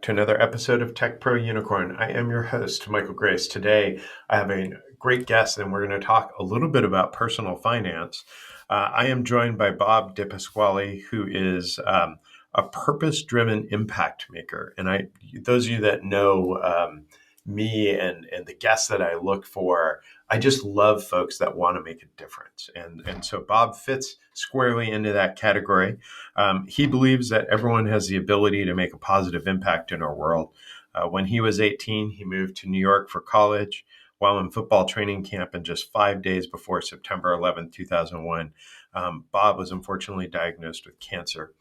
to another episode of Tech Pro Unicorn. I am your host, Michael Grace. Today, I have a great guest, and we're going to talk a little bit about personal finance. I am joined by Bob DePasquale, who is a purpose-driven impact maker. And those of you that know me and the guests that I look for, I just love folks that want to make a difference. And so Bob fits squarely into that category. He believes that everyone has the ability to make a positive impact in our world. When he was 18, he moved to New York for college. While in football training camp, and just 5 days before September 11th, 2001, Bob was unfortunately diagnosed with cancer.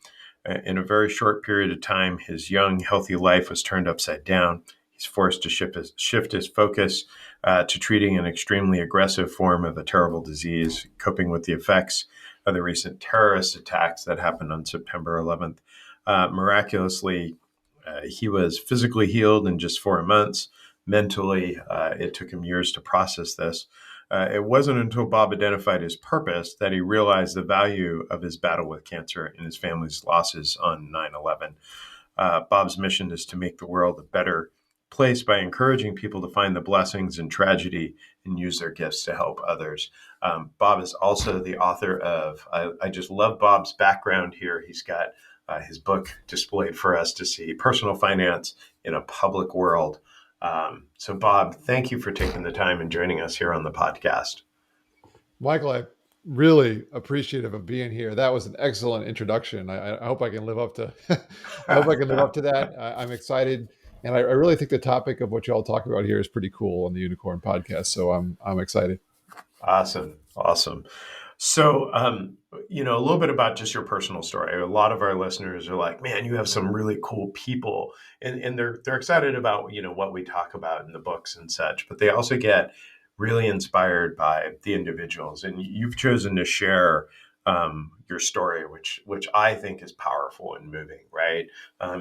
In a very short period of time, his young, healthy life was turned upside down. He's forced to shift his focus to treating an extremely aggressive form of a terrible disease, coping with the effects of the recent terrorist attacks that happened on September 11th. Miraculously, he was physically healed in just 4 months. Mentally, it took him years to process this. It wasn't until Bob identified his purpose that he realized the value of his battle with cancer and his family's losses on 9/11. Bob's mission is to make the world a better place by encouraging people to find the blessings in tragedy and use their gifts to help others. Bob is also the author of, I just love Bob's background here. He's got his book displayed for us to see, Personal Finance in a Public World. So Bob, thank you for taking the time and joining us here on the podcast. Michael, I'm really appreciative of being here. That was an excellent introduction. I hope I can live up to. I hope I can live up to that. I'm excited, and I really think the topic of what you all talk about here is pretty cool on the Unicorn podcast. So I'm excited. Awesome. So, a little bit about just your personal story. A lot of our listeners are like, man, you have some really cool people, and they're excited about, what we talk about in the books and such, but they also get really inspired by the individuals. And you've chosen to share your story, which I think is powerful and moving, right?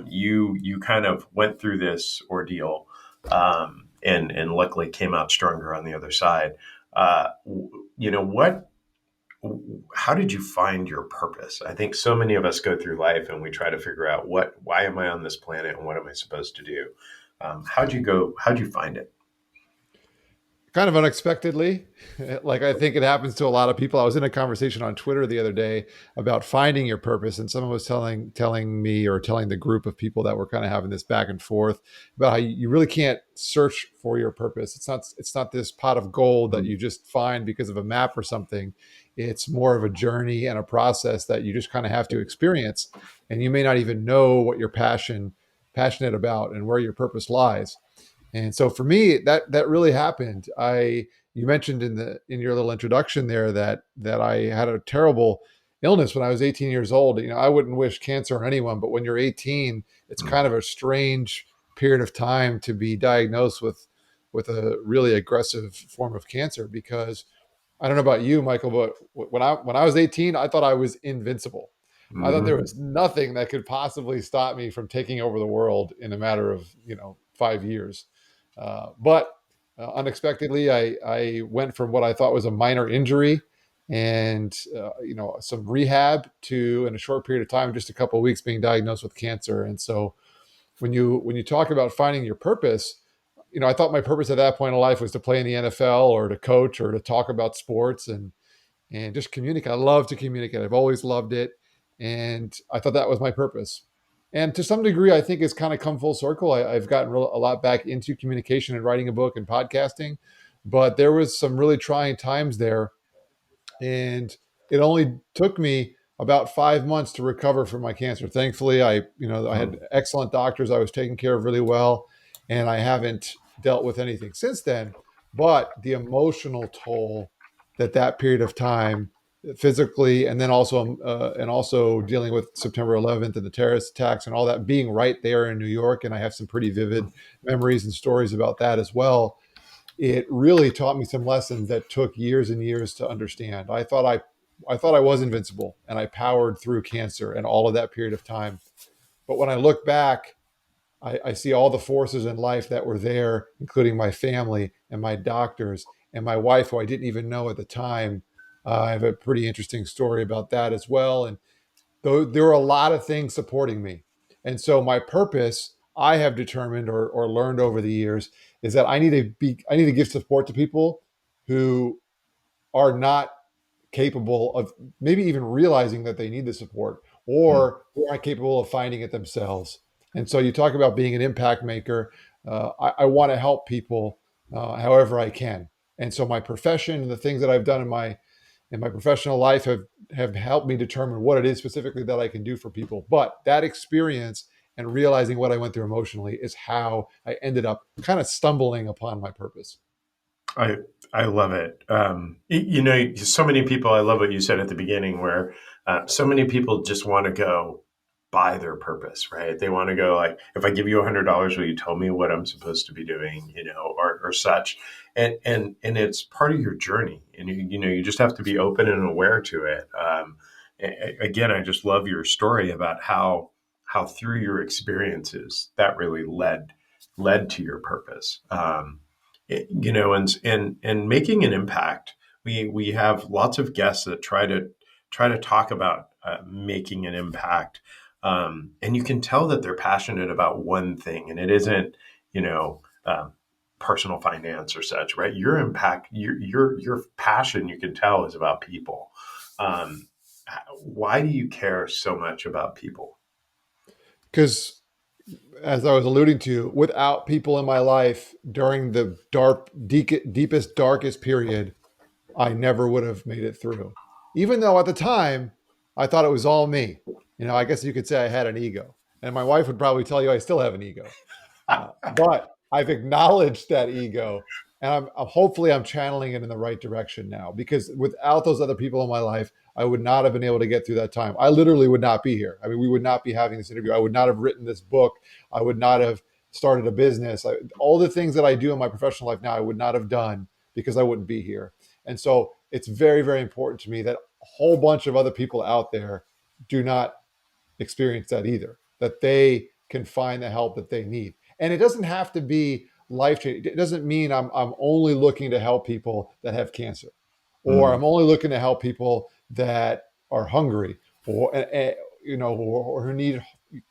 You kind of went through this ordeal, and luckily came out stronger on the other side. What how did you find your purpose? I think so many of us go through life and we try to figure out why am I on this planet and what am I supposed to do? How'd you find it? Kind of unexpectedly, like I think it happens to a lot of people. I was in a conversation on Twitter the other day about finding your purpose, and someone was telling me, or telling the group of people that were kind of having this back and forth about how you really can't search for your purpose. It's not this pot of gold that you just find because of a map or something. It's more of a journey and a process that you just kind of have to experience, and you may not even know what you're passionate about and where your purpose lies. And so for me, that really happened. You mentioned in your little introduction there that I had a terrible illness when I was 18 years old. I wouldn't wish cancer on anyone, but when you're 18, it's kind of a strange period of time to be diagnosed with a really aggressive form of cancer. Because I don't know about you, Michael, but when I was 18, I thought I was invincible. I thought there was nothing that could possibly stop me from taking over the world in a matter of 5 years. But unexpectedly, I went from what I thought was a minor injury and some rehab to, in a short period of time, just a couple of weeks, being diagnosed with cancer. And so when you talk about finding your purpose, I thought my purpose at that point in life was to play in the NFL or to coach or to talk about sports and just communicate. I love to communicate. I've always loved it, and I thought that was my purpose. And to some degree, I think it's kind of come full circle. I've gotten a lot back into communication and writing a book and podcasting, but there was some really trying times there, and it only took me about 5 months to recover from my cancer. Thankfully, I had excellent doctors. I was taken care of really well, and I haven't dealt with anything since then. But the emotional toll that period of time, physically, and then also dealing with September 11th and the terrorist attacks and all that, being right there in New York, and I have some pretty vivid memories and stories about that as well. It really taught me some lessons that took years and years to understand. I thought I was invincible, and I powered through cancer and all of that period of time. But when I look back, I see all the forces in life that were there, including my family and my doctors and my wife, who I didn't even know at the time. I have a pretty interesting story about that as well. And though there were a lot of things supporting me. And so my purpose I have determined or learned over the years is that I need to give support to people who are not capable of maybe even realizing that they need the support Mm. or who aren't capable of finding it themselves. And so you talk about being an impact maker. I want to help people however I can. And so my profession and the things that I've done in my professional life have helped me determine what it is specifically that I can do for people. But that experience and realizing what I went through emotionally is how I ended up kind of stumbling upon my purpose. I I love it. So many people. I love what you said at the beginning, where so many people just want to go buy their purpose, right? They want to go like, if I give you $100, will you tell me what I'm supposed to be doing, or such? And it's part of your journey, and you just have to be open and aware to it. Again, I just love your story about how through your experiences that really led to your purpose. And making an impact. We have lots of guests that try to talk about making an impact, and you can tell that they're passionate about one thing, and it isn't you know personal finance or such, right? Your impact, your passion, you can tell is about people. Um, why do you care so much about people? Because as I was alluding to, without people in my life during the deepest, darkest period, I never would have made it through. Even though at the time I thought it was all me. I guess you could say I had an ego. And my wife would probably tell you I still have an ego. But I've acknowledged that ego, and hopefully I'm channeling it in the right direction now. Because without those other people in my life, I would not have been able to get through that time. I literally would not be here. I mean, we would not be having this interview. I would not have written this book. I would not have started a business. All the things that I do in my professional life now, I would not have done because I wouldn't be here. And so it's very, very important to me that a whole bunch of other people out there do not experience that either, that they can find the help that they need. And it doesn't have to be life changing. It doesn't mean I'm only looking to help people that have cancer, or Mm, I'm only looking to help people that are hungry, or or who need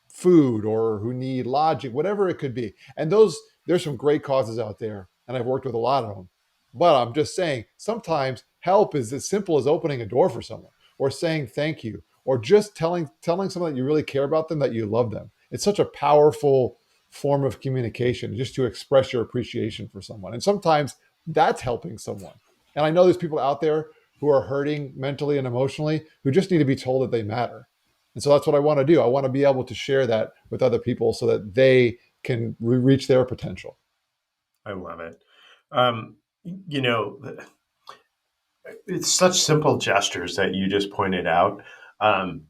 food, or who need logic, whatever it could be. And there's some great causes out there, and I've worked with a lot of them. But I'm just saying, sometimes help is as simple as opening a door for someone, or saying thank you, or just telling someone that you really care about them, that you love them. It's such a powerful form of communication, just to express your appreciation for someone. And sometimes that's helping someone. And I know there's people out there who are hurting mentally and emotionally who just need to be told that they matter. And so that's what I want to do. I want to be able to share that with other people so that they can reach their potential. I love it. Um, you know, it's such simple gestures that you just pointed out.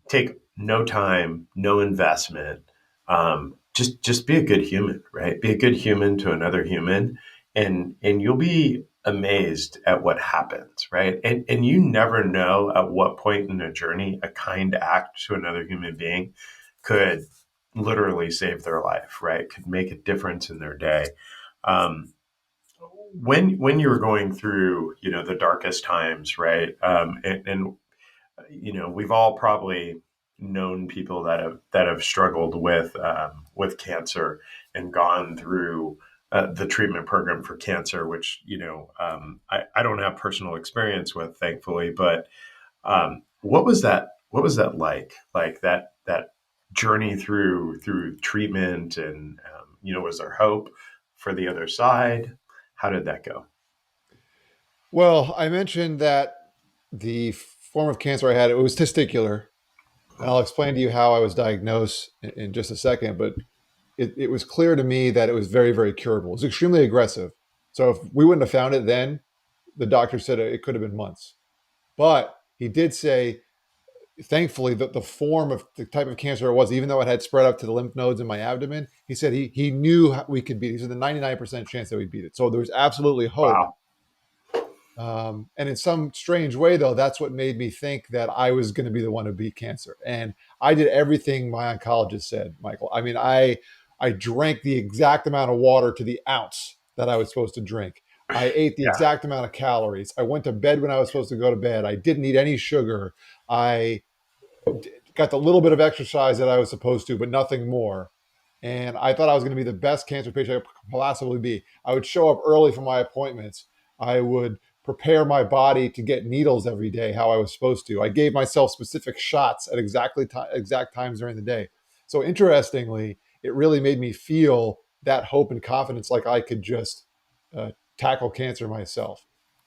Take no time, no investment. Just be a good human, right? Be a good human to another human, and you'll be amazed at what happens, right? And you never know at what point in a journey a kind act to another human being could literally save their life, right? Could make a difference in their day. Um, when you're going through the darkest times, right? And we've all probably known people that have struggled with cancer and gone through the treatment program for cancer, which I don't have personal experience with, thankfully. But what was that like that journey through treatment, and was there hope for the other side? How did that go? Well, I mentioned that the form of cancer I had, it was testicular. And I'll explain to you how I was diagnosed in just a second. But it was clear to me that it was very, very curable. It was extremely aggressive. So if we wouldn't have found it then, the doctor said it could have been months. But he did say, thankfully, that the form of the type of cancer it was, even though it had spread up to the lymph nodes in my abdomen, he said he knew we could beat it. He said the 99% chance that we'd beat it. So there was absolutely hope. Wow. And in some strange way, though, that's what made me think that I was going to be the one to beat cancer. And I did everything my oncologist said, Michael. I mean, I drank the exact amount of water to the ounce that I was supposed to drink. I ate the Yeah. exact amount of calories. I went to bed when I was supposed to go to bed. I didn't eat any sugar. I got the little bit of exercise that I was supposed to, but nothing more. And I thought I was going to be the best cancer patient I could possibly be. I would show up early for my appointments. I would prepare my body to get needles every day how I was supposed to. I gave myself specific shots at exact times during the day. So interestingly, it really made me feel that hope and confidence, like I could just tackle cancer myself.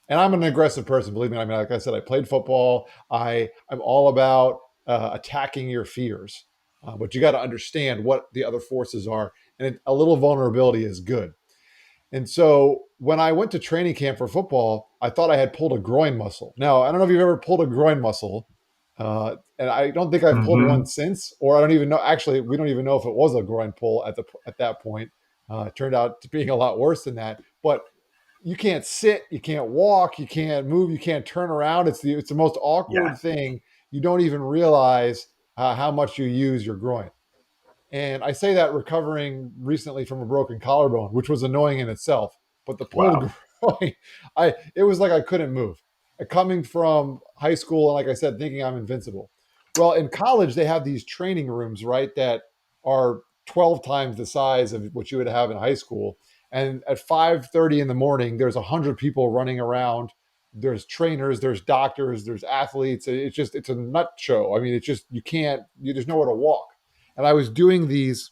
And I'm an aggressive person, believe me. I mean, like I said, I played football. I'm all about attacking your fears, but you got to understand what the other forces are, and a little vulnerability is good. And so when I went to training camp for football, I thought I had pulled a groin muscle. Now, I don't know if you've ever pulled a groin muscle, and I don't think I've pulled one Hmm. since, or I don't even know. Actually, we don't even know if it was a groin pull at that point. It turned out to being a lot worse than that. But you can't sit, you can't walk, you can't move, you can't turn around. It's the most Yeah. awkward thing. You don't even realize how much you use your groin. And I say that recovering recently from a broken collarbone, which was annoying in itself. But the pulled Wow. groin, it was like I couldn't move. Coming from high school, and like I said, thinking I'm invincible. Well, in college, they have these training rooms, right, that are 12 times the size of what you would have in high school. And at 5:30 in the morning, there's 100 people running around. There's trainers, there's doctors, there's athletes. It's a nut show. I mean, it's just there's nowhere to walk. And I was doing these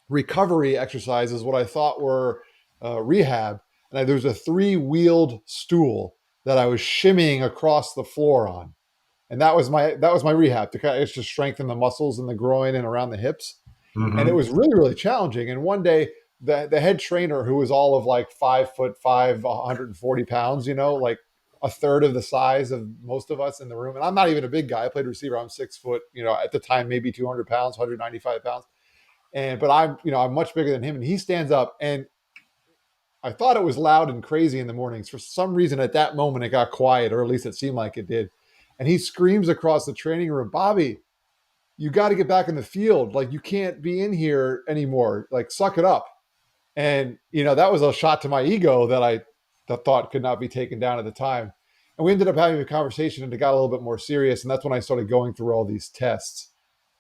recovery exercises, what I thought were rehab. And there was a three-wheeled stool that I was shimmying across the floor on, and that was my rehab to kind of just strengthen the muscles in the groin and around the hips. And it Hmm. was really really challenging. And one day, the head trainer, who was all of like 5'5", 140 pounds, like a third of the size of most of us in the room. And I'm not even a big guy. I played receiver. I'm 6 foot, at the time, maybe 200 pounds, 195 pounds. But I'm much bigger than him. And he stands up, and I thought it was loud and crazy in the mornings. For some reason, at that moment, it got quiet, or at least it seemed like it did. And he screams across the training room, "Bobby, you got to get back in the field. Like, you can't be in here anymore. Like, suck it up." And that was a shot to my ego that thought could not be taken down at the time. And we ended up having a conversation, and it got a little bit more serious. And that's when I started going through all these tests.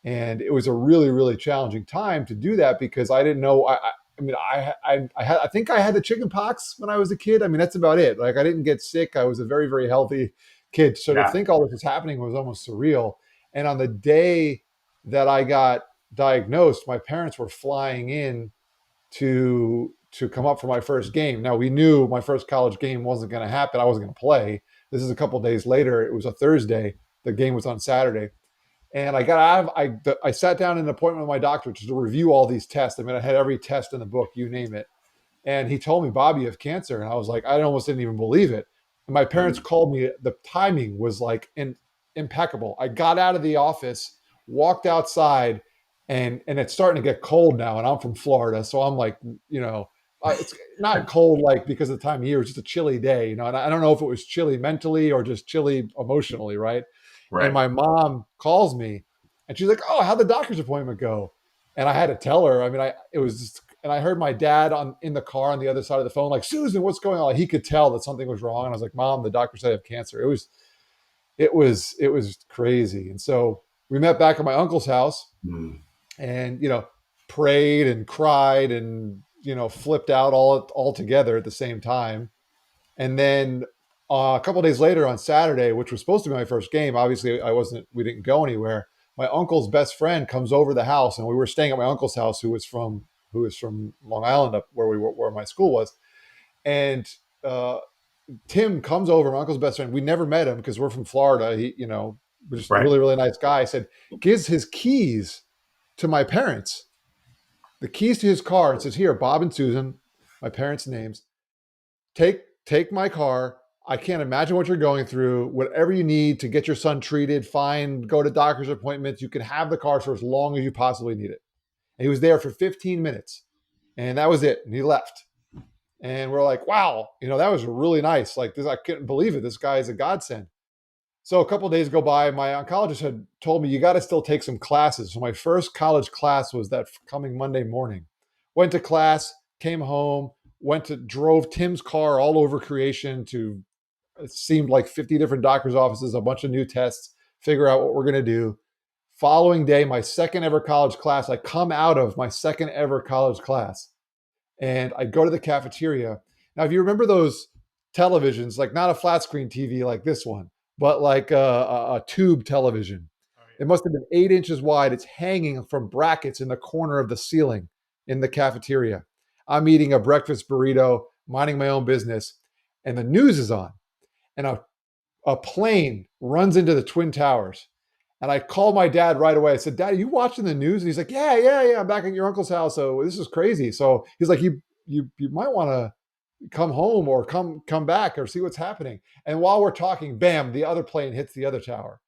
And it was a really really challenging time to do that, because I didn't know. I mean, I think I had the chicken pox when I was a kid. I mean, that's about it. Like, I didn't get sick. I was a very very healthy kid. So to Yeah. think all this was happening was almost surreal. And on the day that I got diagnosed, my parents were flying in to come up for my first game. Now, we knew my first college game wasn't going to happen. I wasn't going to play. This is a couple of days later. It was a Thursday. The game was on Saturday. And I got out of, I sat down in an appointment with my doctor to review all these tests. I mean, I had every test in the book, you name it. And he told me, "Bobby, you have cancer." And I was like, I almost didn't even believe it. And my parents Mm. called me. The timing was like impeccable. I got out of the office, walked outside, and it's starting to get cold now. And I'm from Florida. So I'm like, it's not cold like because of the time of year. It's just a chilly day, and I don't know if it was chilly mentally or just chilly emotionally, right? And Right. my mom calls me, and she's like, "Oh, how'd the doctor's appointment go?" And I had to tell her. I mean, it was just, and I heard my dad in the car on the other side of the phone, like, "Susan, what's going on?" Like, he could tell that something was wrong. And I was like, "Mom, the doctor said I have cancer." It was crazy. And so we met back at my uncle's house, Mm. and prayed and cried and flipped out all together at the same time. And then a couple of days later, on Saturday, which was supposed to be my first game, obviously we didn't go anywhere. My uncle's best friend comes over the house, and we were staying at my uncle's house, who was from Long Island, up where my school was. And uh, Tim comes over, my uncle's best friend. We never met him because we're from Florida. We're just a Right. really really nice guy. I said, gives his keys to my parents, the keys to his car, and says, "Here, Bob and Susan, my parents' names. Take my car. I can't imagine what you're going through. Whatever you need to get your son treated, fine, go to doctor's appointments. You can have the car for as long as you possibly need it." And he was there for 15 minutes, and that was it. And he left. And we're like, "Wow, that was really nice. Like this, I couldn't believe it. This guy is a godsend." So a couple of days go by. My oncologist had told me, "You got to still take some classes." So my first college class was that coming Monday morning. Went to class, came home, drove Tim's car all over creation to, it seemed like 50 different doctor's offices, a bunch of new tests, figure out what we're going to do. Following day, my second ever college class, I come out of my second ever college class and I go to the cafeteria. Now, if you remember those televisions, like not a flat screen TV like this one, but like a tube television, Oh it yeah. must have been 8 inches wide. It's hanging from brackets in the corner of the ceiling in the cafeteria. I'm eating a breakfast burrito, minding my own business, and the news is on. And a plane runs into the Twin Towers. And I called my dad right away. I said, Dad, are you watching the news? And he's like, yeah. I'm back at your uncle's house. So this is crazy. So he's like, you might want to come home or come back or see what's happening. And while we're talking, bam, the other plane hits the other tower.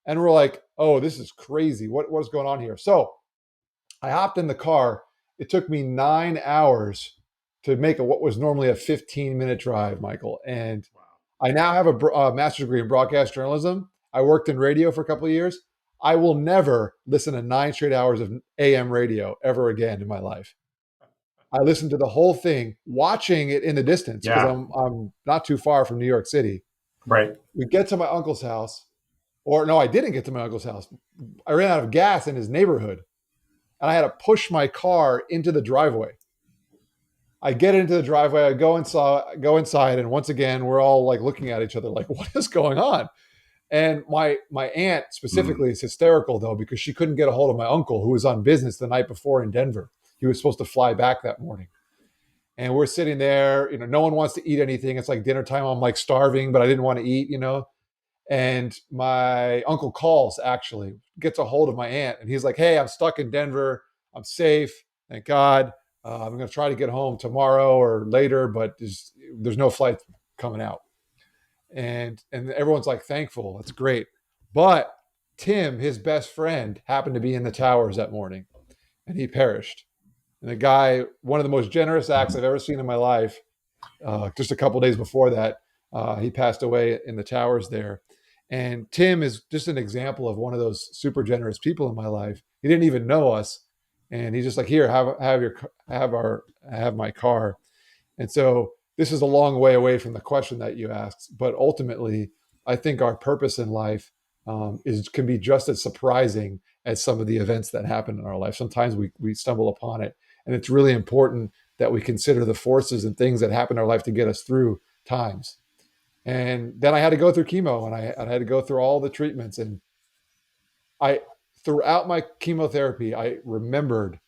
And we're like, oh, this is crazy. What's going on here? So I hopped in the car. It took me 9 hours to make what was normally a 15-minute drive, Michael. And Wow. I now have a master's degree in broadcast journalism. I worked in radio for a couple of years. I will never listen to 9 straight hours of AM radio ever again in my life. I listened to the whole thing, watching it in the distance because Yeah. I'm not too far from New York City. Right. We get to my uncle's house, or no, I didn't get to my uncle's house. I ran out of gas in his neighborhood, and I had to push my car into the driveway. I get into the driveway, I go inside, and once again, we're all like looking at each other like, what is going on? And my aunt Mm. specifically is hysterical though, because she couldn't get a hold of my uncle who was on business the night before in Denver. He was supposed to fly back that morning. And we're sitting there, no one wants to eat anything. It's like dinner time. I'm like starving, but I didn't want to eat. And my uncle calls, actually gets a hold of my aunt, and he's like, hey, I'm stuck in Denver. I'm safe. Thank God. I'm going to try to get home tomorrow or later, but there's no flight coming out. And everyone's like thankful. That's great. But Tim, his best friend, happened to be in the towers that morning, and he perished. And the guy, one of the most generous acts I've ever seen in my life, just a couple of days before that, he passed away in the towers there. And Tim is just an example of one of those super generous people in my life. He didn't even know us, and he's just like, "Here, have my car." And so this is a long way away from the question that you asked, but ultimately, I think our purpose in life is can be just as surprising as some of the events that happen in our life. Sometimes we stumble upon it, and it's really important that we consider the forces and things that happen in our life to get us through times. And then I had to go through chemo, and I had to go through all the treatments. And I, throughout my chemotherapy, I remembered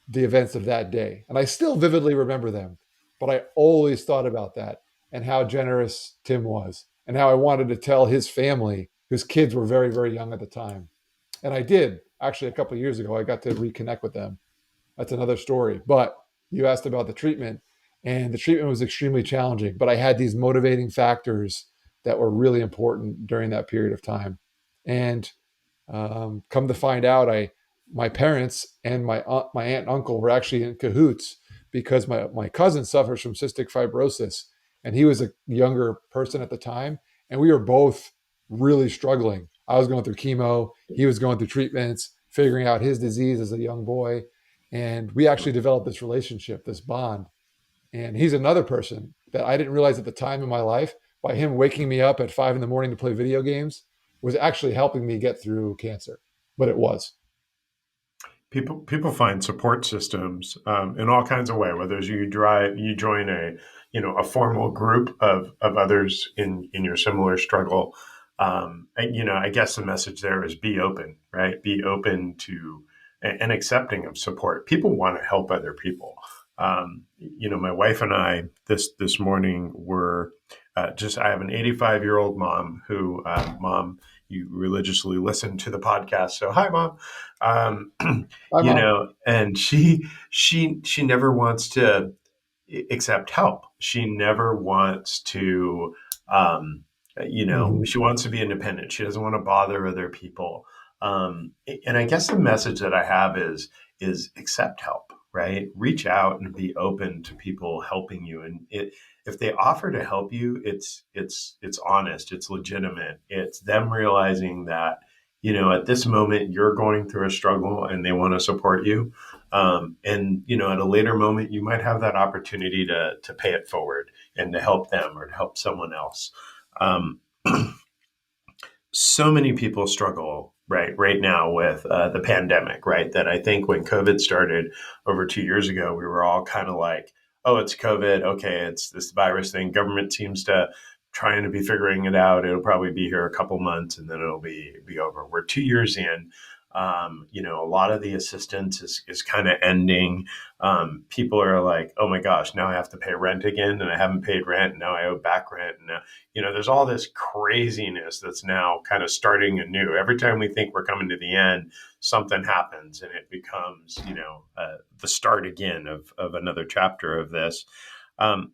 the events of that day. And I still vividly remember them, but I always thought about that and how generous Tim was and how I wanted to tell his family, whose kids were very, very young at the time. And I did actually a couple of years ago. I got to reconnect with them. That's another story. But you asked about the treatment, and the treatment was extremely challenging. But I had these motivating factors that were really important during that period of time. And come to find out, my parents and my aunt and uncle were actually in cahoots because my cousin suffers from cystic fibrosis, and he was a younger person at the time, and we were both really struggling. I was going through chemo, he was going through treatments, figuring out his disease as a young boy, and we actually developed this relationship, this bond. And he's another person that I didn't realize at the time in my life, by him waking me up at 5 in the morning to play video games, was actually helping me get through cancer. But it was. People find support systems in all kinds of way. Whether it's you join a formal group of others in your similar struggle. I guess the message there is be open, right? Be open to and accepting of support. People want to help other people. My wife and I this morning were just. I have an 85-year-old mom who, mom, you religiously listen to the podcast. So hi, mom. Um, Hi, Mom. and she never wants to accept help. She never wants to, Mm-hmm. she wants to be independent. She doesn't want to bother other people. And I guess the message that I have is accept help, right? Reach out and be open to people helping you. And if they offer to help you, it's honest, it's legitimate. It's them realizing that, at this moment you're going through a struggle and they want to support you. And at a later moment, you might have that opportunity to pay it forward and to help them or to help someone else. Um, so many people struggle right now with the pandemic, right? That I think when COVID started over 2 years ago, we were all kind of like, oh, it's COVID. Okay, it's this virus thing. Government seems to trying to be figuring it out. It'll probably be here a couple months and then it'll be over. We're 2 years in. A lot of the assistance is kind of ending. People are like, oh my gosh, now I have to pay rent again, and I haven't paid rent, and now I owe back rent. And there's all this craziness that's now kind of starting anew. Every time we think we're coming to the end, something happens, and it becomes, the start again of another chapter of this. Um,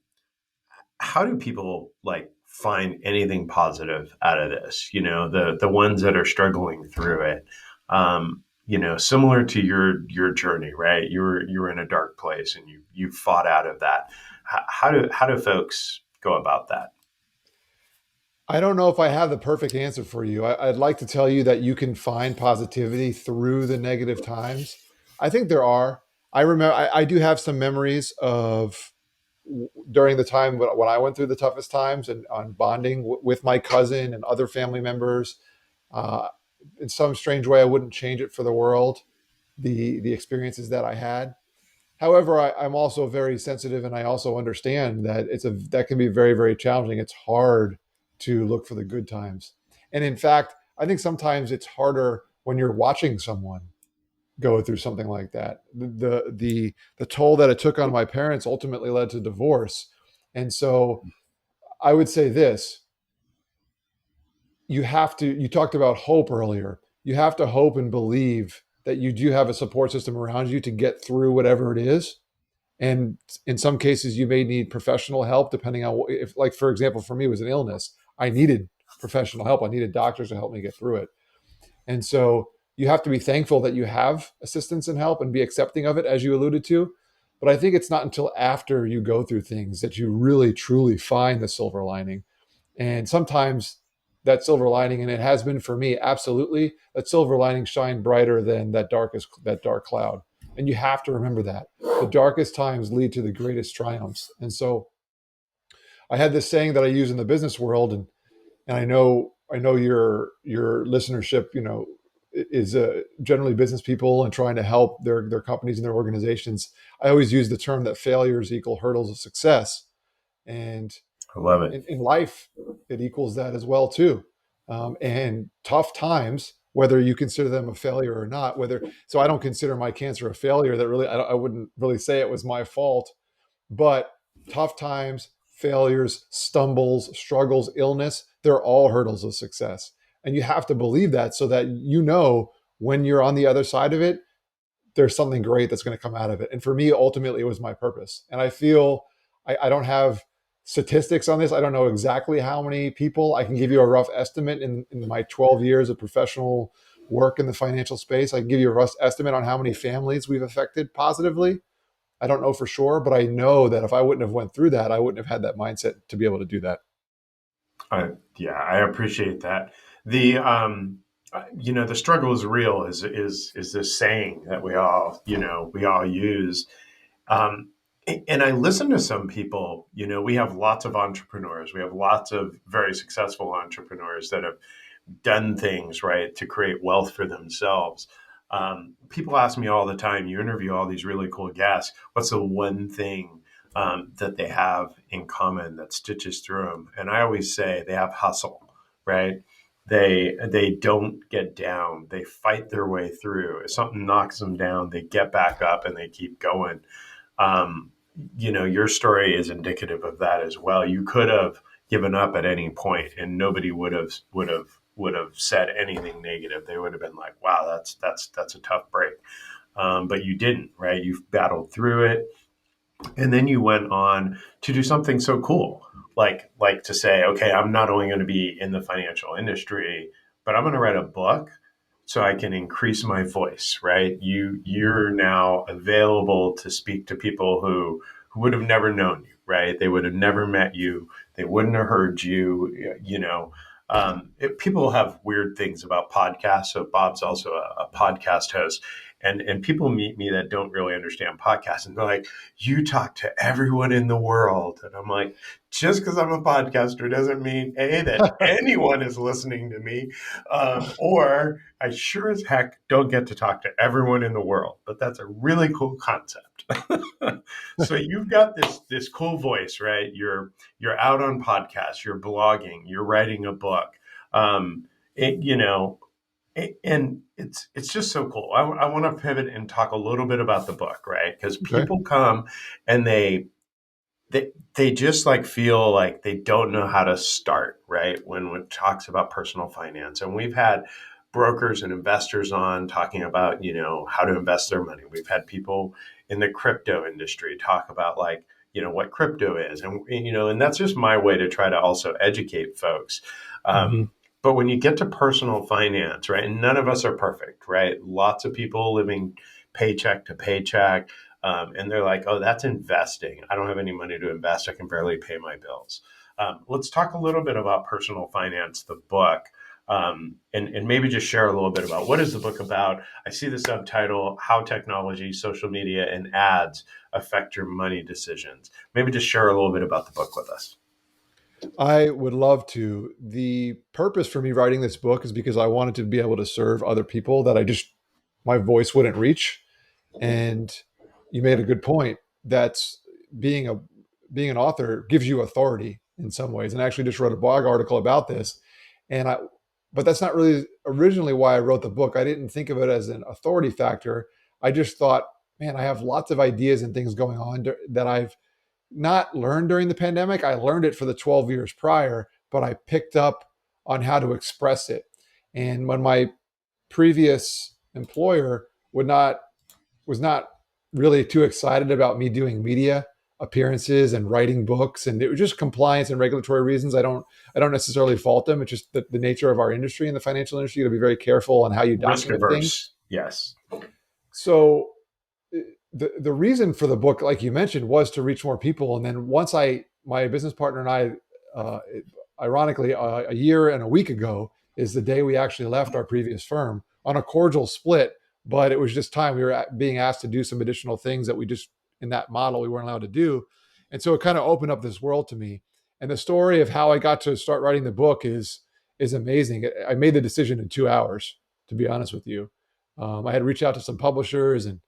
how do people like find anything positive out of this? The ones that are struggling through it. Similar to your journey, right? You were in a dark place and you fought out of that. How do folks go about that? I don't know if I have the perfect answer for you. I'd like to tell you that you can find positivity through the negative times. I think there are. I remember I do have some memories of during the time when I went through the toughest times and on bonding with my cousin and other family members. Uh, in some strange way, I wouldn't change it for the world. The experiences that I had. However, I'm also very sensitive, and I also understand that that can be very, very challenging. It's hard to look for the good times, and in fact, I think sometimes it's harder when you're watching someone go through something like that. The toll that it took on my parents ultimately led to divorce, and so I would say this: you have to. You talked about hope earlier. You have to hope and believe that you do have a support system around you to get through whatever it is, and in some cases you may need professional help depending on if, like, for example, for me it was an illness. I needed professional help. I needed doctors to help me get through it. And so you have to be thankful that you have assistance and help and be accepting of it, as you alluded to. But I think it's not until after you go through things that you really truly find the silver lining. And sometimes that silver lining, and it has been for me, absolutely, that silver lining shine brighter than that dark cloud. And you have to remember that the darkest times lead to the greatest triumphs. And so I had this saying that I use in the business world, and I know your listenership, is generally business people and trying to help their companies and their organizations. I always use the term that failures equal hurdles of success, and I love it. in life, it equals that as well too. And tough times, whether you consider them a failure or not, so I don't consider my cancer a failure. That really, I wouldn't really say it was my fault, but tough times, failures, stumbles, struggles, illness, they're all hurdles of success. And you have to believe that so that when you're on the other side of it, there's something great that's going to come out of it. And for me, ultimately, it was my purpose. And I feel I don't have statistics on this. I don't know exactly how many people. I can give you a rough estimate in my 12 years of professional work in the financial space. I can give you a rough estimate on how many families we've affected positively. I don't know for sure, but I know that if I wouldn't have went through that, I wouldn't have had that mindset to be able to do that. Yeah, I appreciate that. The struggle is real is this saying that we all use. Um, and I listen to some people. We have lots of entrepreneurs. We have lots of very successful entrepreneurs that have done things right to create wealth for themselves. People ask me all the time. You interview all these really cool guests. What's the one thing that they have in common that stitches through them? And I always say they have hustle, right? They don't get down. They fight their way through. If something knocks them down, they get back up and they keep going. Um, your story is indicative of that as well. You could have given up at any point, and nobody would have said anything negative. They would have been like, "Wow, that's a tough break," but you didn't, right? You've battled through it, and then you went on to do something so cool, like to say, okay, I'm not only going to be in the financial industry, but I'm going to write a book so I can increase my voice, right? You're now available to speak to people who would have never known you, right? They would have never met you. They wouldn't have heard you. People have weird things about podcasts. So Bob's also a podcast host, And people meet me that don't really understand podcasts, and they're like, "You talk to everyone in the world," and I'm like, "Just because I'm a podcaster doesn't mean that anyone is listening to me, or I sure as heck don't get to talk to everyone in the world." But that's a really cool concept. So you've got this cool voice, right? You're out on podcasts, you're blogging, you're writing a book. Um, it, you know, and it's just so cool. I want to pivot and talk a little bit about the book, right? Because Okay. people come and they just like feel like they don't know how to start, right? When it talks about personal finance. And we've had brokers and investors on talking about, how to invest their money. We've had people in the crypto industry talk about like, what crypto is. And that's just my way to try to also educate folks. Hmm. But when you get to personal finance, right, and none of us are perfect, right? Lots of people living paycheck to paycheck, and they're like, oh, that's investing. I don't have any money to invest. I can barely pay my bills. Let's talk a little bit about personal finance, the book, and maybe just share a little bit about what is the book about. I see the subtitle, How Technology, Social Media, and Ads Affect Your Money Decisions. Maybe just share a little bit about the book with us. I would love to. The purpose for me writing this book is because I wanted to be able to serve other people that my voice wouldn't reach. And you made a good point. That's being a being an author gives you authority in some ways. And I actually just wrote a blog article about this. And I but that's not really originally why I wrote the book. I didn't think of it as an authority factor. I just thought, man, I have lots of ideas and things going on that I've not learned during the pandemic. I learned it for the 12 years prior, but I picked up on how to express it. And when my previous employer would not was not really too excited about me doing media appearances and writing books, and it was just compliance and regulatory reasons. I don't necessarily fault them. It's just the nature of our industry and the financial industry. You got to be very careful on how you Risk document things. averse, yes. So the reason for the book, like you mentioned, was to reach more people. And then once my business partner and I, uh, ironically, a year and a week ago is the day we actually left our previous firm on a cordial split. But it was just time. We were being asked to do some additional things that we just in that model we weren't allowed to do, and so it kind of opened up this world to me. And the story of how I got to start writing the book is amazing. I made the decision in 2 hours, to be honest with you. I had reached out to some publishers, and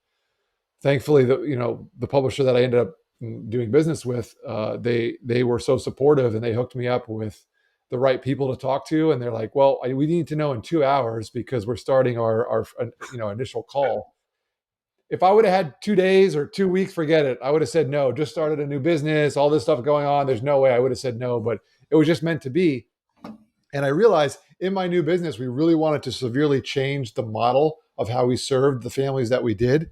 thankfully, the publisher that I ended up doing business with, they were so supportive, and they hooked me up with the right people to talk to. And they're like, "Well, we need to know in 2 hours because we're starting our initial call." If I would have had 2 days or 2 weeks, forget it. I would have said no. Just started a new business, all this stuff going on. There's no way I would have said no, but it was just meant to be. And I realized in my new business, we really wanted to severely change the model of how we served the families that we did.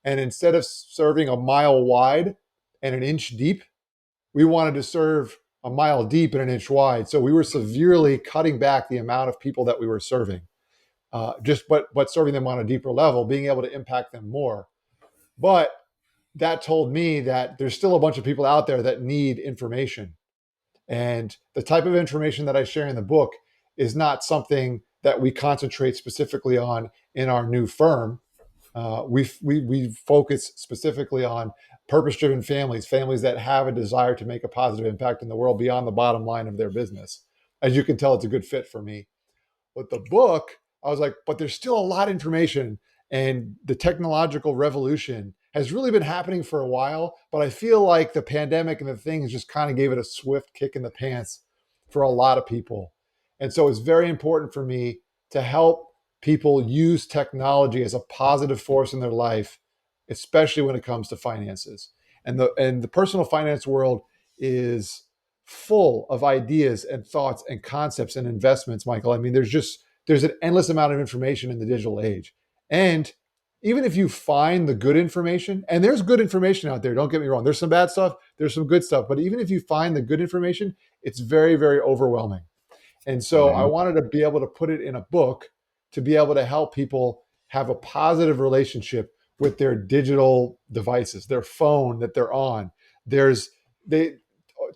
And instead of serving a mile wide and an inch deep, we wanted to serve a mile deep and an inch wide. So we were severely cutting back the amount of people that we were serving, but serving them on a deeper level, being able to impact them more. But that told me that there's still a bunch of people out there that need information. And the type of information that I share in the book is not something that we concentrate specifically on in our new firm. We focus specifically on purpose-driven families that have a desire to make a positive impact in the world beyond the bottom line of their business. As you can tell, it's a good fit for me. With the book, I was like, but there's still a lot of information, and the technological revolution has really been happening for a while. But I feel like the pandemic and the things just kind of gave it a swift kick in the pants for a lot of people. And so it's very important for me to help people use technology as a positive force in their life, especially when it comes to finances. And the personal finance world is full of ideas and thoughts and concepts and investments, Michael. I mean, there's an endless amount of information in the digital age. And even if you find the good information, and there's good information out there, don't get me wrong, there's some bad stuff, there's some good stuff, but even if you find the good information, it's very, very overwhelming. And so I Mhm. wanted to be able to put it in a book to be able to help people have a positive relationship with their digital devices, their phone that they're on. There's they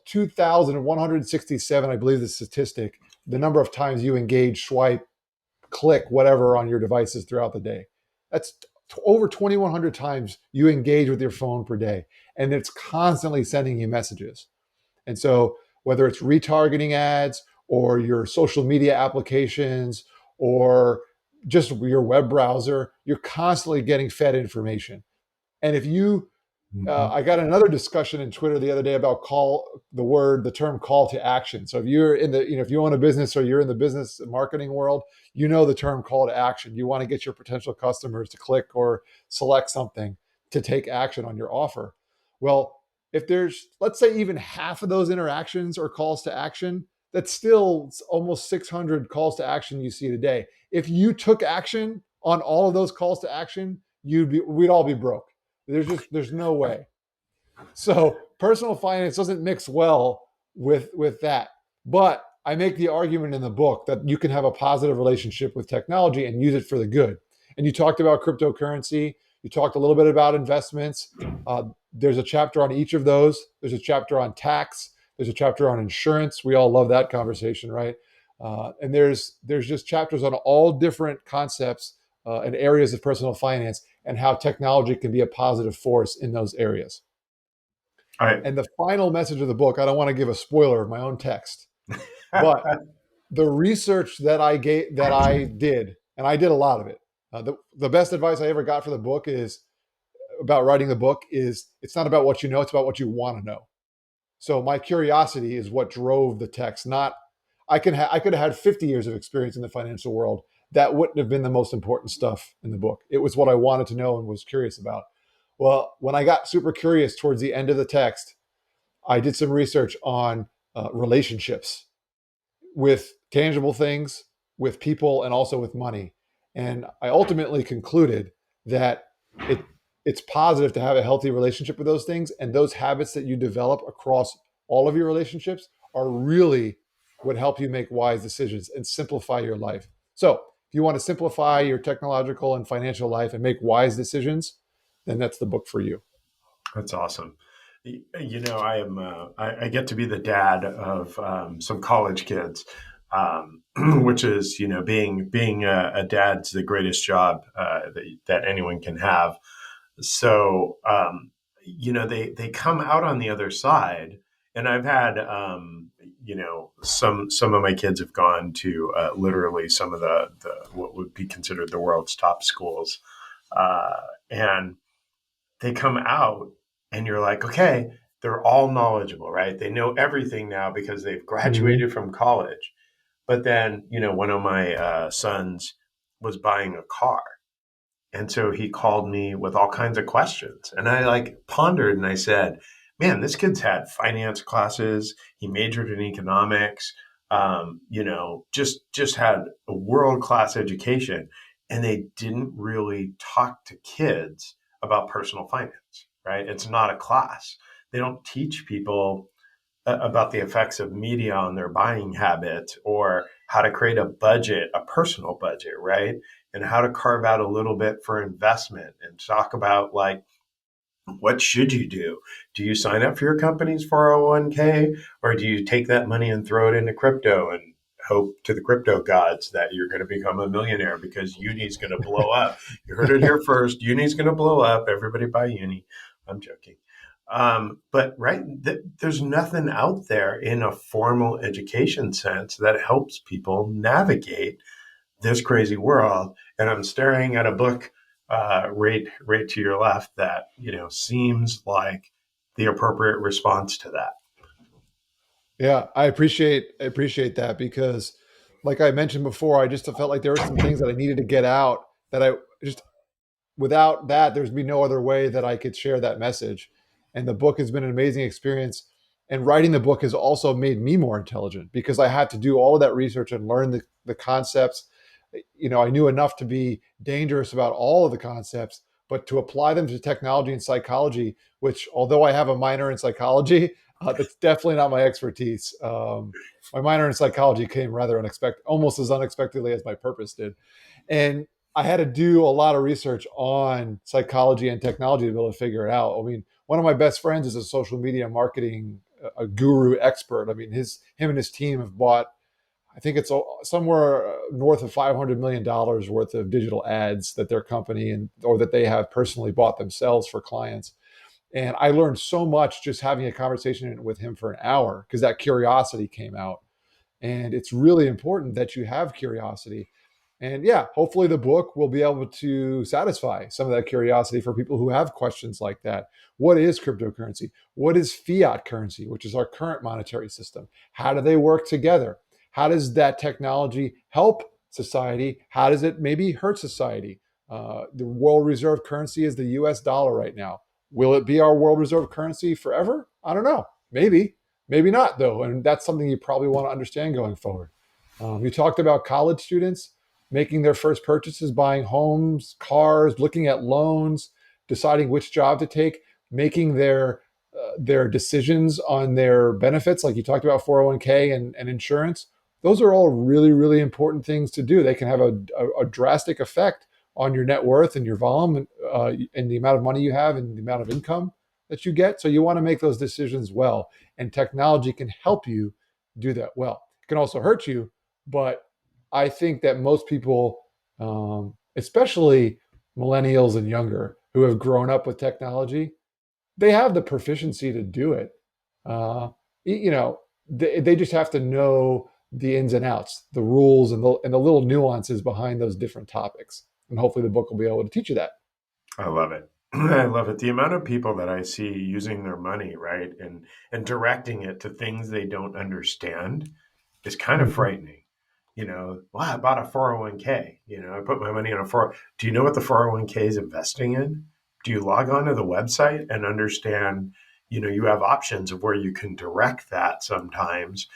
2,167, I believe the statistic, the number of times you engage, swipe, click, whatever on your devices throughout the day. That's over 2,100 times you engage with your phone per day, and it's constantly sending you messages. And so, whether it's retargeting ads or your social media applications or just your web browser, you're constantly getting fed information. And if you Mhm. I got another discussion in Twitter the other day about the term call to action. So if you're in the, if you own a business or you're in the business marketing world, you know the term call to action. You want to get your potential customers to click or select something to take action on your offer. Well, if there's, let's say, even half of those interactions or calls to action, that's still almost 600 calls to action you see today. If you took action on all of those calls to action, we'd all be broke. There's no way. So personal finance doesn't mix well with that. But I make the argument in the book that you can have a positive relationship with technology and use it for the good. And you talked about cryptocurrency. You talked a little bit about investments. There's a chapter on each of those. There's a chapter on tax. There's a chapter on insurance. We all love that conversation, right? And there's just chapters on all different concepts and areas of personal finance and how technology can be a positive force in those areas. I, And the final message of the book, I don't want to give a spoiler of my own text, but the research that I did, and I did a lot of it. The best advice I ever got for the book is about writing the book is it's not about what you know, it's about what you want to know. So my curiosity is what drove the text. Not I could have had 50 years of experience in the financial world. That wouldn't have been the most important stuff in the book. It was what I wanted to know and was curious about. Well, when I got super curious towards the end of the text, I did some research on relationships with tangible things, with people, and also with money. And I ultimately concluded that it it's positive to have a healthy relationship with those things, and those habits that you develop across all of your relationships are really what help you make wise decisions and simplify your life. So, if you want to simplify your technological and financial life and make wise decisions, then that's the book for you. That's awesome. I am. I get to be the dad of some college kids, which is being a dad's the greatest job that anyone can have. So they come out on the other side, and I've had some of my kids have gone to literally some of the what would be considered the world's top schools, and they come out and you're like, okay, they're all knowledgeable, right? They know everything now because they've Mm-hmm. graduated from college. But then, one of my sons was buying a car. And so he called me with all kinds of questions. And I like pondered and I said, man, this kid's had finance classes. He majored in economics, just had a world class education. And they didn't really talk to kids about personal finance, right? It's not a class. They don't teach people about the effects of media on their buying habits or how to create a budget, a personal budget, right? And how to carve out a little bit for investment and talk about like, what should you do? Do you sign up for your company's 401k or do you take that money and throw it into crypto and hope to the crypto gods that you're going to become a millionaire because Uni's going to blow up? You heard it here first. Uni's going to blow up. Everybody buy Uni. I'm joking. But right, there's nothing out there in a formal education sense that helps people navigate this crazy world. And I'm staring at a book right to your left that seems like the appropriate response to that. Yeah, I appreciate that because, like I mentioned before, I just felt like there were some things that I needed to get out that I just without that, there's be no other way that I could share that message. And the book has been an amazing experience. And writing the book has also made me more intelligent because I had to do all of that research and learn the concepts. I knew enough to be dangerous about all of the concepts, but to apply them to technology and psychology, which although I have a minor in psychology, that's definitely not my expertise. My minor in psychology came rather unexpected, almost as unexpectedly as my purpose did. And I had to do a lot of research on psychology and technology to be able to figure it out. I mean, one of my best friends is a social media marketing a guru expert. I mean, him and his team have bought I think it's somewhere north of $500 million worth of digital ads that their company and or that they have personally bought themselves for clients. And I learned so much just having a conversation with him for an hour because that curiosity came out. And it's really important that you have curiosity. And yeah, hopefully the book will be able to satisfy some of that curiosity for people who have questions like that. What is cryptocurrency? What is fiat currency, which is our current monetary system? How do they work together? How does that technology help society? How does it maybe hurt society? The world reserve currency is the US dollar right now. Will it be our world reserve currency forever? I don't know. Maybe. Maybe not, though. And that's something you probably want to understand going forward. You talked about college students making their first purchases, buying homes, cars, looking at loans, deciding which job to take, making their decisions on their benefits, like you talked about 401k and insurance. Those are all really, really important things to do. They can have a drastic effect on your net worth and your volume and the amount of money you have and the amount of income that you get. So you want to make those decisions well, and technology can help you do that well. It can also hurt you, but I think that most people, especially millennials and younger, who have grown up with technology, they have the proficiency to do it. Uh, you know, they just have to know the ins and outs, the rules, and the little nuances behind those different topics. And hopefully, the book will be able to teach you that. I love it. I love it. The amount of people that I see using their money, right, and directing it to things they don't understand is kind of Mhm. frightening. Well, I bought a 401k. I put my money in a 4. Do you know what the 401k is investing in? Do you log onto the website and understand? You have options of where you can direct that sometimes,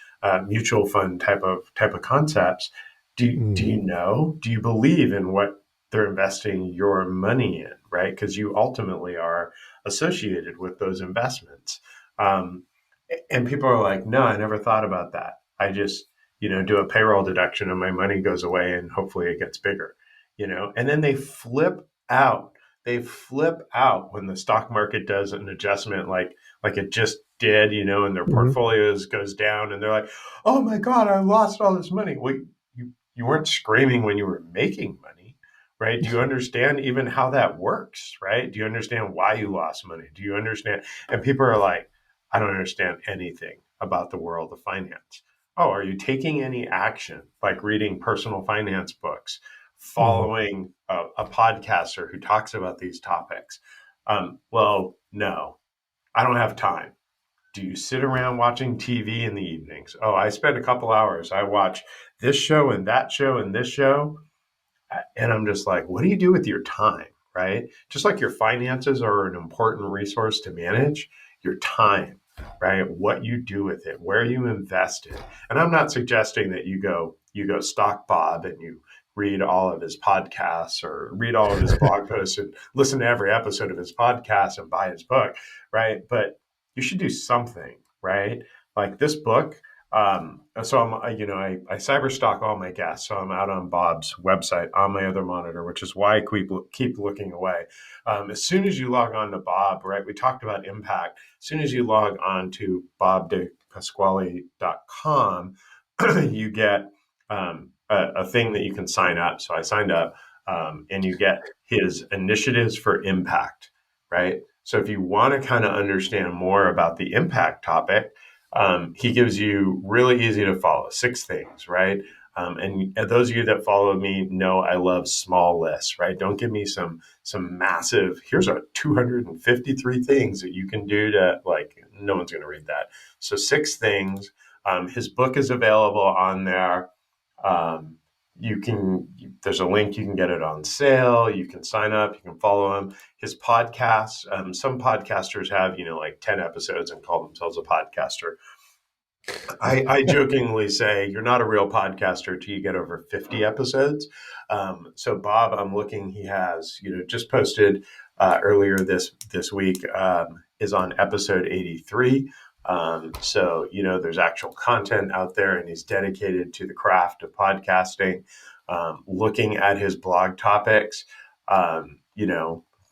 mutual fund type of concepts. Do Mhm. you know? Do you believe in what they're investing your money in, right? Because you ultimately are associated with those investments. Um, and people are like, no, I never thought about that. I just, do a payroll deduction and my money goes away and hopefully it gets bigger. And then they flip out. They flip out when the stock market does an adjustment like it just did, and their Mhm. portfolios goes down and they're like, oh my God, I lost all this money. Well, you weren't screaming when you were making money, right? Do you understand even how that works, right? Do you understand why you lost money? Do you understand? And people are like, I don't understand anything about the world of finance. Oh, are you taking any action, like reading personal finance books, Mhm. following a podcaster who talks about these topics? Well, no, I don't have time. Do you sit around watching TV in the evenings? Oh, I spend a couple hours. I watch this show and that show and this show. And I'm just like, what do you do with your time? Right? Just like your finances are an important resource to manage, your time, right? What you do with it, where you invest it. And I'm not suggesting that you go stock Bob and you read all of his podcasts or read all of his blog posts and listen to every episode of his podcast and buy his book, right? But you should do something, right? Like this book, so I cyber stalk all my guests. So I'm out on Bob's website on my other monitor, which is why I keep looking away. As soon as you log on to Bob, right? We talked about impact. As soon as you log on to bobdepasquale.com, you get a thing that you can sign up. So I signed up, and you get his initiatives for impact, right? So if you want to kind of understand more about the impact topic, he gives you really easy to follow 6 things, right? And those of you that follow me know I love small lists, right? Don't give me some massive. Here's a 253 things that you can do to like. No one's going to read that. So 6 things. His book is available on there. Um, there's a link, you can get it on sale. You can sign up, you can follow him. His podcasts, some podcasters have, like 10 episodes and call themselves a podcaster. I jokingly say you're not a real podcaster till you get over 50 episodes. So Bob, I'm looking, he has, just posted earlier this week, is on episode 83. So, there's actual content out there and he's dedicated to the craft of podcasting. Looking at his blog topics,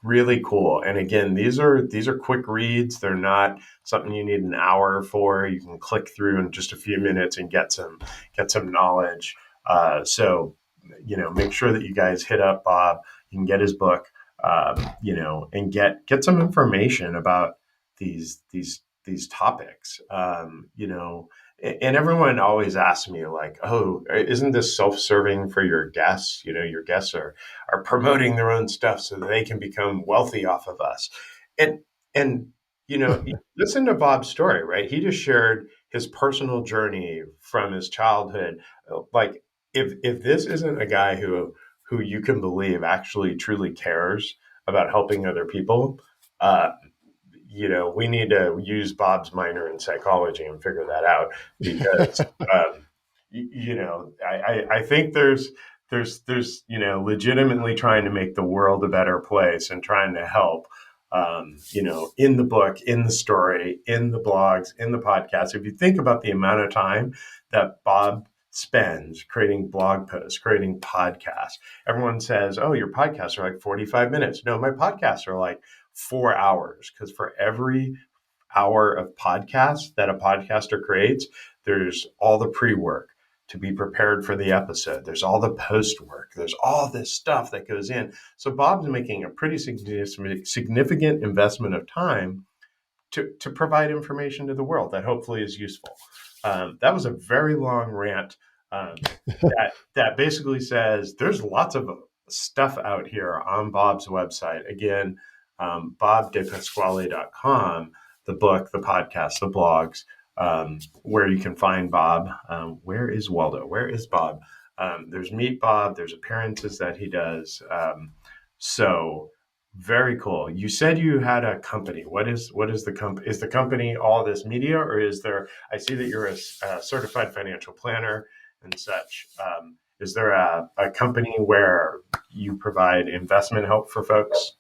really cool. And again, these are quick reads. They're not something you need an hour for. You can click through in just a few minutes and get some knowledge. So make sure that you guys hit up Bob. You can get his book, and get some information about these topics. And everyone always asks me like, "Oh, isn't this self-serving for your guests? Your guests are promoting their own stuff so that they can become wealthy off of us." And and you listen to Bob's story, right? He just shared his personal journey from his childhood. Like, if this isn't a guy who you can believe actually truly cares about helping other people, uh, we need to use Bob's minor in psychology and figure that out because, I think there's legitimately trying to make the world a better place and trying to help, in the book, in the story, in the blogs, in the podcast. If you think about the amount of time that Bob spends creating blog posts, creating podcasts, everyone says, "Oh, your podcasts are like 45 minutes." No, my podcasts are like 4 hours, because for every hour of podcast that a podcaster creates, there's all the pre-work to be prepared for the episode. There's all the post work. There's all this stuff that goes in. So Bob's making a pretty significant investment of time to provide information to the world that hopefully is useful. That was a very long rant, um, that basically says there's lots of stuff out here on Bob's website. Again, bobdepasquale.com, the book, the podcast, the blogs, where you can find Bob. Where is Waldo? Where is Bob? There's Meet Bob. There's appearances that he does. So very cool. You said you had a company. What is the company? Is the company all this media, or is there? I see that you're a certified financial planner and such. Is there a company where you provide investment help for folks?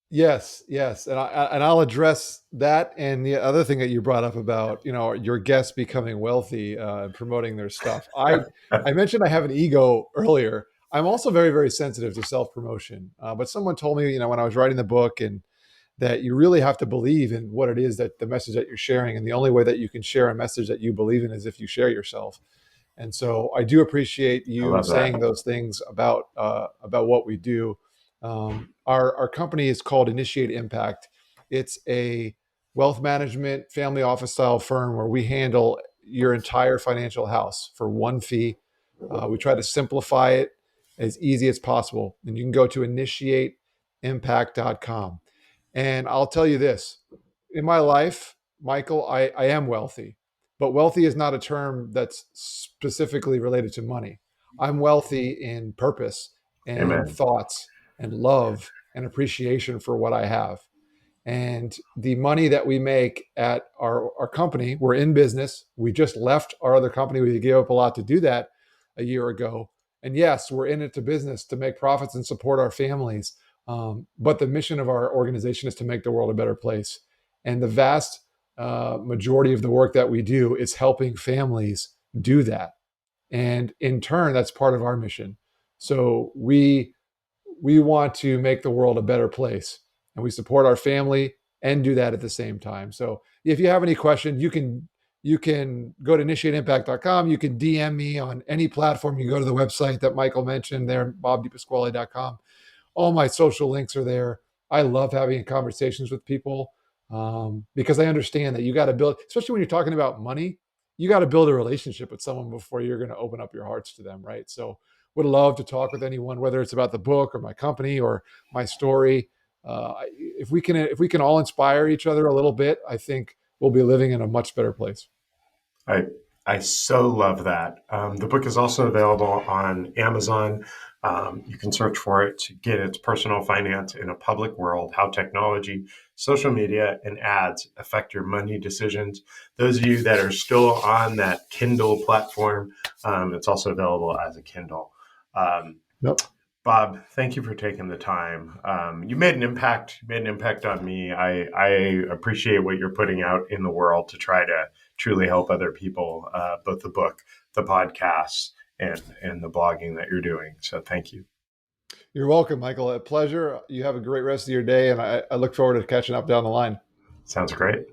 Yes, yes, and I'll address that and the other thing that you brought up about your guests becoming wealthy and promoting their stuff. I mentioned I have an ego earlier. I'm also very very sensitive to self promotion, but someone told me when I was writing the book and that you really have to believe in what it is that the message that you're sharing, and the only way that you can share a message that you believe in is if you share yourself. And so I do appreciate I you love that. saying those things about what we do. Our company is called Initiate Impact. It's a wealth management family office style firm where we handle your entire financial house for one fee. We try to simplify it as easy as possible, and you can go to initiateimpact.com. And I'll tell you this: in my life, Michael, I am wealthy, but wealthy is not a term that's specifically related to money. I'm wealthy in purpose and Amen. thoughts and love and appreciation for what I have. And the money that we make at our company, we're in business. We just left our other company. We gave up a lot to do that a year ago. And yes, we're in it to business to make profits and support our families. But the mission of our organization is to make the world a better place. And the vast majority of the work that we do is helping families do that. And in turn, that's part of our mission. So we want to make the world a better place, and we support our family and do that at the same time. So if you have any questions, you can go to initiateimpact.com. You can DM me on any platform. You can go to the website that Michael mentioned there, bobdepasquale.com. All my social links are there. I love having conversations with people, because I understand that you got to build, especially when you're talking about money, you got to build a relationship with someone before you're going to open up your hearts to them, right? So, would love to talk with anyone, whether it's about the book or my company or my story. If we can all inspire each other a little bit, I think we'll be living in a much better place. I I so love that. The book is also available on Amazon. You can search for it to get its personal finance in a public world, how technology, social media, and ads affect your money decisions. Those of you that are still on that Kindle platform, it's also available as a Kindle. Um, Yep. Bob, thank you for taking the time. You made an impact. You made an impact on me. I appreciate what you're putting out in the world to try to truly help other people. Both the book, the podcasts, and the blogging that you're doing. So thank you. You're welcome, Michael. A pleasure. You have a great rest of your day, and I look forward to catching up down the line. Sounds great.